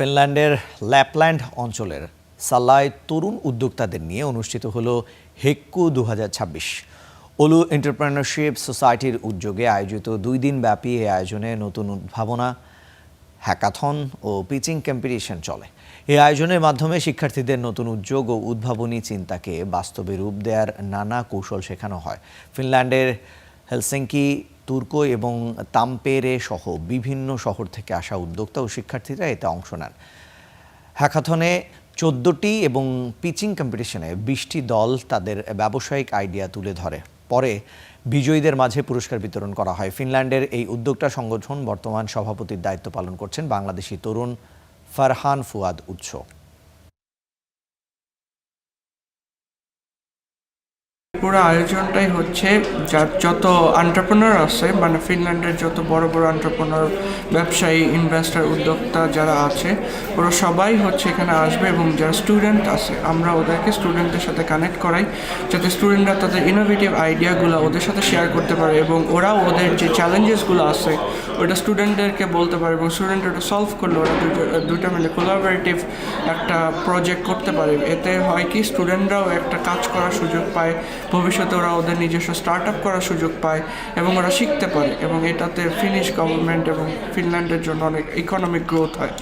ফিনল্যান্ডের Lapland অঞ্চলের সাল্লায় তরুণ উদ্যোক্তাদের নিয়ে অনুষ্ঠিত হলো হেক্কু 2026। ওলু এন্টারপ্রেনারশিপ সোসাইটির উদ্যোগে আয়োজিত 2 দিনব্যাপী এই আয়োজনে নতুন উদ্ভাবনা, হ্যাকাথন ও পিচিং কম্পিটিশন চলে। এই আয়োজনের মাধ্যমে শিক্ষার্থীদের নতুন উদ্যোগ ও উদ্ভাবনী চিন্তাকে বাস্তবে রূপ দেওয়ার নানা কৌশল শেখানো হয়। ফিনল্যান্ডের হেলসিঙ্কি, তুর্কো এবং তাম্পেরে সহ বিভিন্ন শহর থেকে আসা উদ্যোক্তা ও শিক্ষার্থীরা এতে অংশ নেন। হ্যাকাথনে 14টি এবং পিচিং কম্পিটিশনে 20টি দল তাদের ব্যবসায়িক আইডিয়া তুলে ধরে। পরে বিজয়ীদের মাঝে পুরস্কার বিতরণ করা হয়। ফিনল্যান্ডের এই উদ্যোক্তা সংগঠন বর্তমান সভাপতির দায়িত্ব পালন করছেন বাংলাদেশি তরুণ ফারহান ফুয়াদ উৎস। পুরো আয়োজনটাই হচ্ছে যত এন্টারপ্রেনার আছে, মানে ফিনল্যান্ডের যত বড় বড় এন্টারপ্রেনার, ব্যবসায়ী, ইনভেস্টর, উদ্যোক্তা যারা আছে ওরা সবাই হচ্ছে এখানে আসবে, এবং যারা স্টুডেন্ট আছে আমরা ওদেরকে স্টুডেন্টদের সাথে কানেক্ট করাই, যাতে স্টুডেন্টরা তাদের ইনোভেটিভ আইডিয়াগুলো ওদের সাথে শেয়ার করতে পারে এবং ওরাও ওদের যে চ্যালেঞ্জেসগুলো আছে ওটা স্টুডেন্টদেরকে বলতে পারে, এবং স্টুডেন্ট ওটা সলভ করলে ওরা দুইটা মিলে কোলাবোরেটিভ একটা প্রজেক্ট করতে পারে। এতে হয় কি, স্টুডেন্টরাও একটা কাজ করার সুযোগ পায়, ভবিষ্যতে ওরা ওদের নিজস্ব স্টার্ট আপ করার সুযোগ পায় এবং ওরা শিখতে পারে, এবং এটাতে ফিনিশ গভর্নমেন্ট এবং ফিনল্যান্ডের জন্য অনেক ইকোনমিক গ্রোথ হয়।